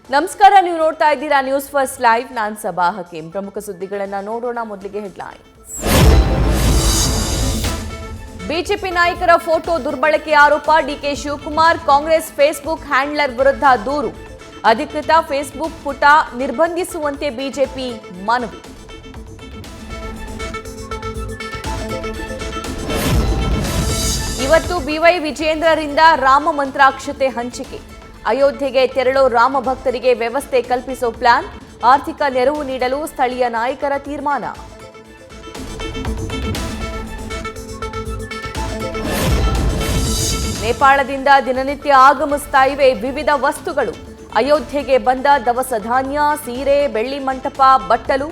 ನಮಸ್ಕಾರ, ನೀವು ನೋಡ್ತಾ ಇದ್ದೀರಾ ನ್ಯೂಸ್ ಫಸ್ಟ್ ಲೈವ್. ನಾನು ಸಬಾ ಹಕೀಂ. ಪ್ರಮುಖ ಸುದ್ದಿಗಳನ್ನು ನೋಡೋಣ. ಮೊದಲಿಗೆ ಹೆಡ್ಲೈನ್ಸ್. ಬಿಜೆಪಿ ನಾಯಕರ ಫೋಟೋ ದುರ್ಬಳಕೆ ಆರೋಪ. ಡಿಕೆ ಶಿವಕುಮಾರ್ ಕಾಂಗ್ರೆಸ್ ಫೇಸ್ಬುಕ್ ಹ್ಯಾಂಡ್ಲರ್ ವಿರುದ್ಧ ದೂರು. ಅಧಿಕೃತ ಫೇಸ್ಬುಕ್ ಪುಟ ನಿರ್ಬಂಧಿಸುವಂತೆ ಬಿಜೆಪಿ ಮನವಿ. ಇವತ್ತು ಬಿವೈ ವಿಜೇಂದ್ರರಿಂದ ರಾಮ ಮಂತ್ರಾಕ್ಷತೆ ಹಂಚಿಕೆ. ಅಯೋಧ್ಯೆಗೆ ತೆರಳೋ ರಾಮ ಭಕ್ತರಿಗೆ ವ್ಯವಸ್ಥೆ ಕಲ್ಪಿಸೋ ಪ್ಲಾನ್. ಆರ್ಥಿಕ ನೆರವು ನೀಡಲು ಸ್ಥಳೀಯ ನಾಯಕರ ತೀರ್ಮಾನ. ನೇಪಾಳದಿಂದ ದಿನನಿತ್ಯ ಆಗಮಿಸ್ತಾ ಇವೆ ವಿವಿಧ ವಸ್ತುಗಳು. ಅಯೋಧ್ಯೆಗೆ ಬಂದ ದವಸ ಧಾನ್ಯ, ಸೀರೆ, ಬೆಳ್ಳಿ ಮಂಟಪ, ಬಟ್ಟಲು.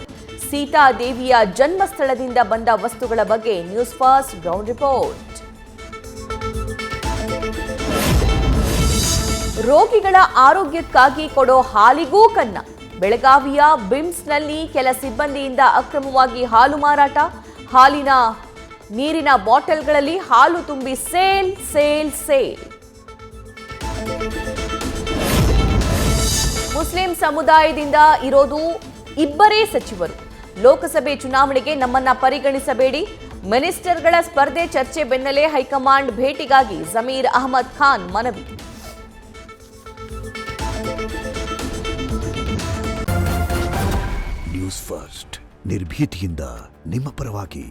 ಸೀತಾದೇವಿಯ ಜನ್ಮಸ್ಥಳದಿಂದ ಬಂದ ವಸ್ತುಗಳ ಬಗ್ಗೆ ನ್ಯೂಸ್ ಫಸ್ಟ್ ಗ್ರೌಂಡ್ ರಿಪೋರ್ಟ್. ರೋಗಿಗಳ ಆರೋಗ್ಯಕ್ಕಾಗಿ ಕೊಡೋ ಹಾಲಿಗೂ ಕನ್ನ. ಬೆಳಗಾವಿಯ ಬಿಮ್ಸ್ನಲ್ಲಿ ಕೆಲ ಸಿಬ್ಬಂದಿಯಿಂದ ಅಕ್ರಮವಾಗಿ ಹಾಲು ಮಾರಾಟ. ಹಾಲಿನ ನೀರಿನ ಬಾಟಲ್ಗಳಲ್ಲಿ ಹಾಲು ತುಂಬಿ ಸೇಲ್ ಸೇಲ್ ಸೇಲ್. ಮುಸ್ಲಿಂ ಸಮುದಾಯದಿಂದ ಇರೋದು ಇಬ್ಬರೇ ಸಚಿವರು. ಲೋಕಸಭೆ ಚುನಾವಣೆಗೆ ನಮ್ಮನ್ನ ಪರಿಗಣಿಸಬೇಡಿ. ಮಿನಿಸ್ಟರ್ಗಳ ಸ್ಪರ್ಧೆ ಚರ್ಚೆ ಬೆನ್ನಲ್ಲೇ ಹೈಕಮಾಂಡ್ ಭೇಟಿಗಾಗಿ ಜಮೀರ್ ಅಹಮದ್ ಖಾನ್ ಮನವಿ. ನ್ಯೂಸ್ ಫಸ್ಟ್ ನಿರ್ಭೀತಿಯಿಂದ ನಿಮ್ಮ ಪರವಾಗಿ.